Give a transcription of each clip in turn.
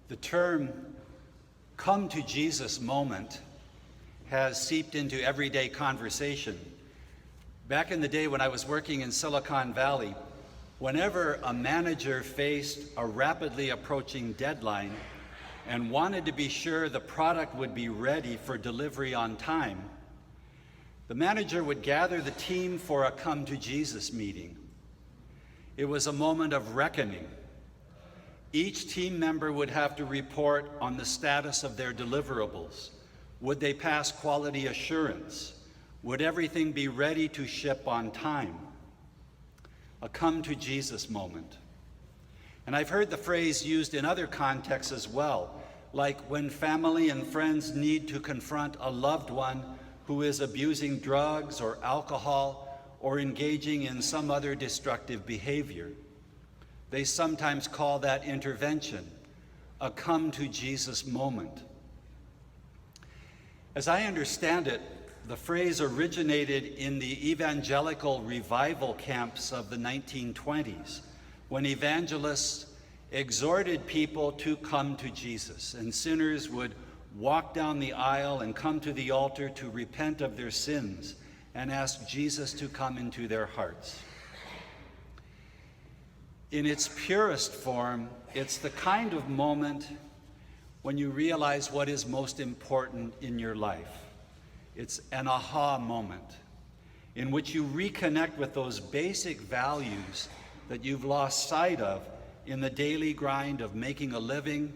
The term "come to Jesus moment" has seeped into everyday conversation. Back in the day when I was working in Silicon Valley, whenever a manager faced a rapidly approaching deadline and wanted to be sure the product would be ready for delivery on time, the manager would gather the team for a come to Jesus meeting. It was a moment of reckoning. Each team member would have to report on the status of their deliverables. Would they pass quality assurance? Would everything be ready to ship on time? A come to Jesus moment. And I've heard the phrase used in other contexts as well, like when family and friends need to confront a loved one who is abusing drugs or alcohol or engaging in some other destructive behavior. They sometimes call that intervention a come to Jesus moment. As I understand it, the phrase originated in the evangelical revival camps of the 1920s, when evangelists exhorted people to come to Jesus, and sinners would walk down the aisle and come to the altar to repent of their sins and ask Jesus to come into their hearts. In its purest form, it's the kind of moment when you realize what is most important in your life. It's an aha moment in which you reconnect with those basic values that you've lost sight of in the daily grind of making a living,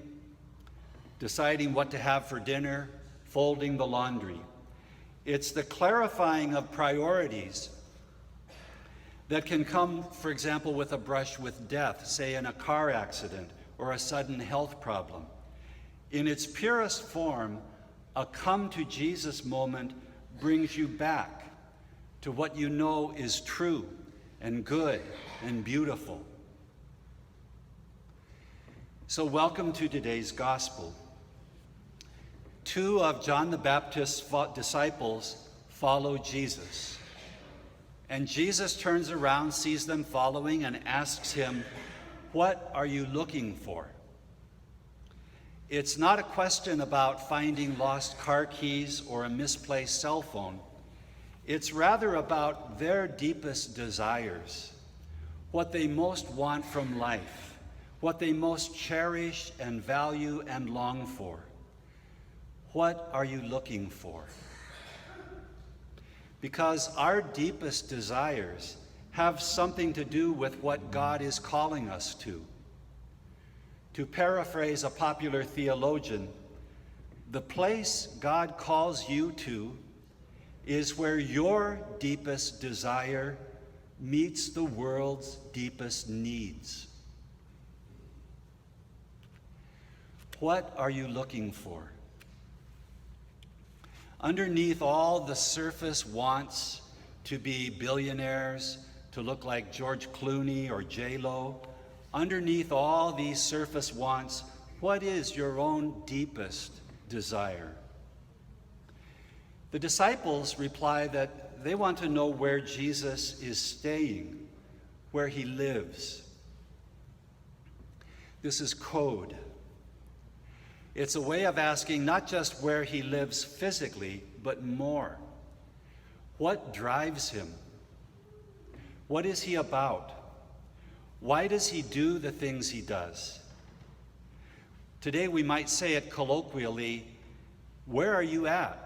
deciding what to have for dinner, folding the laundry. It's the clarifying of priorities that can come, for example, with a brush with death, say in a car accident or a sudden health problem. In its purest form, a come to Jesus moment brings you back to what you know is true and good and beautiful. So welcome to today's gospel. Two of John the Baptist's disciples follow Jesus. And Jesus turns around, sees them following, and asks him, "What are you looking for?" It's not a question about finding lost car keys or a misplaced cell phone. It's rather about their deepest desires, what they most want from life, what they most cherish and value and long for. What are you looking for? Because our deepest desires have something to do with what God is calling us to. To paraphrase a popular theologian, the place God calls you to is where your deepest desire meets the world's deepest needs. What are you looking for? Underneath all the surface wants to be billionaires, to look like George Clooney or J-Lo, underneath all these surface wants, what is your own deepest desire? The disciples reply that they want to know where Jesus is staying, where he lives. This is code. It's a way of asking not just where he lives physically, but more. What drives him? What is he about? Why does he do the things he does? Today we might say it colloquially, where are you at?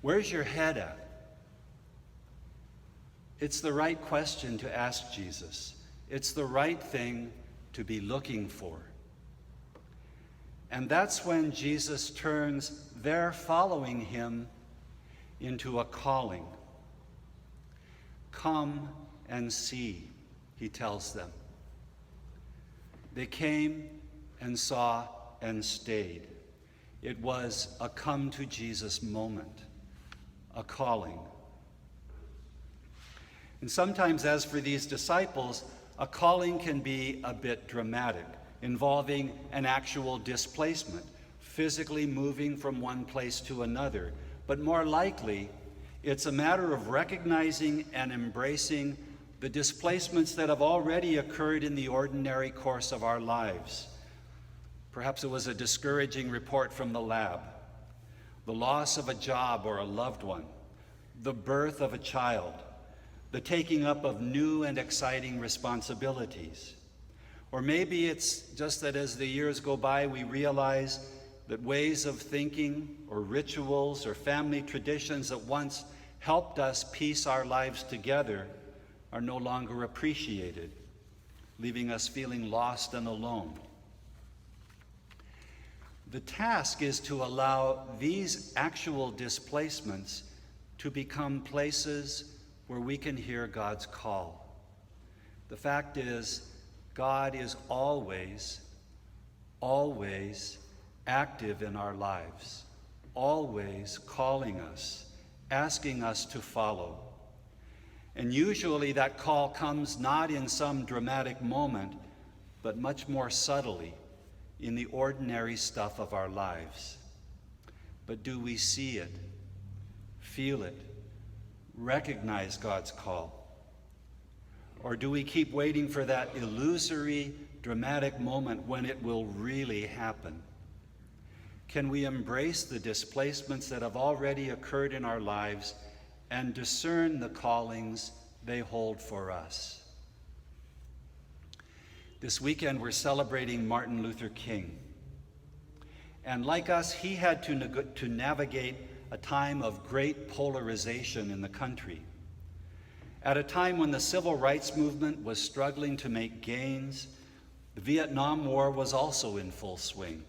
Where's your head at? It's the right question to ask Jesus. It's the right thing to be looking for. And that's when Jesus turns their following him into a calling. Come and see, he tells them. They came and saw and stayed. It was a come to Jesus moment, a calling. And sometimes, as for these disciples, a calling can be a bit dramatic, involving an actual displacement, physically moving from one place to another. But more likely, it's a matter of recognizing and embracing the displacements that have already occurred in the ordinary course of our lives. Perhaps it was a discouraging report from the lab, the loss of a job or a loved one, the birth of a child, the taking up of new and exciting responsibilities. Or maybe it's just that as the years go by, we realize that ways of thinking or rituals or family traditions that once helped us piece our lives together are no longer appreciated, leaving us feeling lost and alone. The task is to allow these actual displacements to become places where we can hear God's call. The fact is, God is always, always active in our lives, always calling us, asking us to follow. And usually that call comes not in some dramatic moment, but much more subtly in the ordinary stuff of our lives. But do we see it, feel it, recognize God's call? Or do we keep waiting for that illusory, dramatic moment when it will really happen? Can we embrace the displacements that have already occurred in our lives and discern the callings they hold for us? This weekend, we're celebrating Martin Luther King. And like us, he had to navigate a time of great polarization in the country. At a time when the civil rights movement was struggling to make gains, the Vietnam War was also in full swing.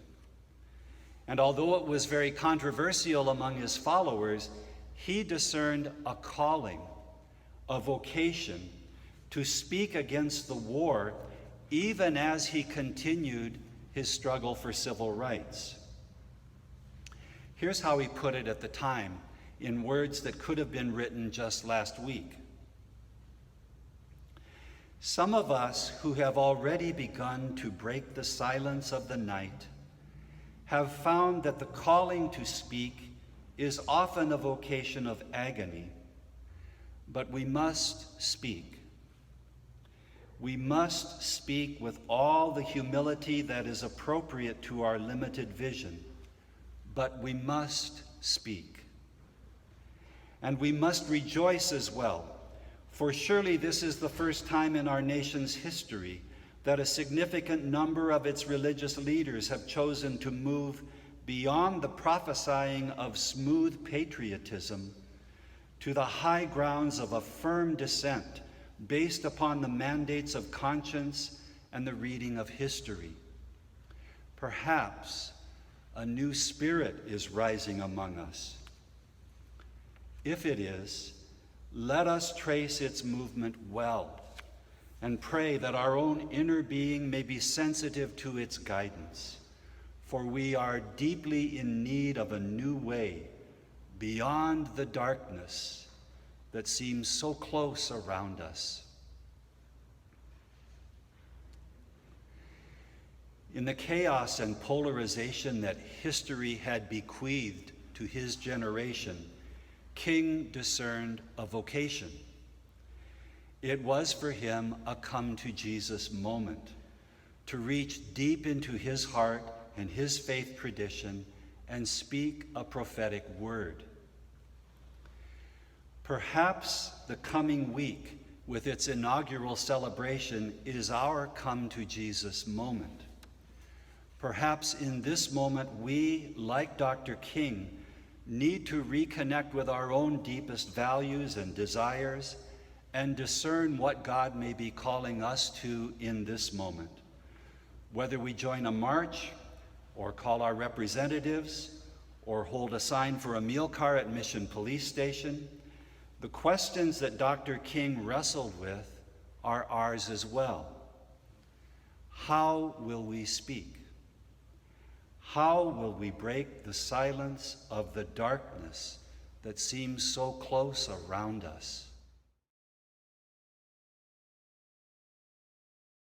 And although it was very controversial among his followers, he discerned a calling, a vocation to speak against the war, even as he continued his struggle for civil rights. Here's how he put it at the time, in words that could have been written just last week. Some of us who have already begun to break the silence of the night have found that the calling to speak is often a vocation of agony, but we must speak. We must speak with all the humility that is appropriate to our limited vision, but we must speak. And we must rejoice as well, for surely this is the first time in our nation's history that a significant number of its religious leaders have chosen to move beyond the prophesying of smooth patriotism to the high grounds of a firm dissent based upon the mandates of conscience and the reading of history. Perhaps a new spirit is rising among us. If it is, let us trace its movement well and pray that our own inner being may be sensitive to its guidance, for we are deeply in need of a new way beyond the darkness that seems so close around us. In the chaos and polarization that history had bequeathed to his generation, King discerned a vocation. It was for him a come to Jesus moment, to reach deep into his heart and his faith tradition and speak a prophetic word. Perhaps the coming week, with its inaugural celebration, is our come to Jesus moment. Perhaps in this moment we, like Dr. King, need to reconnect with our own deepest values and desires and discern what God may be calling us to in this moment. Whether we join a march or call our representatives or hold a sign for a meal car at Mission Police Station, the questions that Dr. King wrestled with are ours as well. How will we speak? How will we break the silence of the darkness that seems so close around us?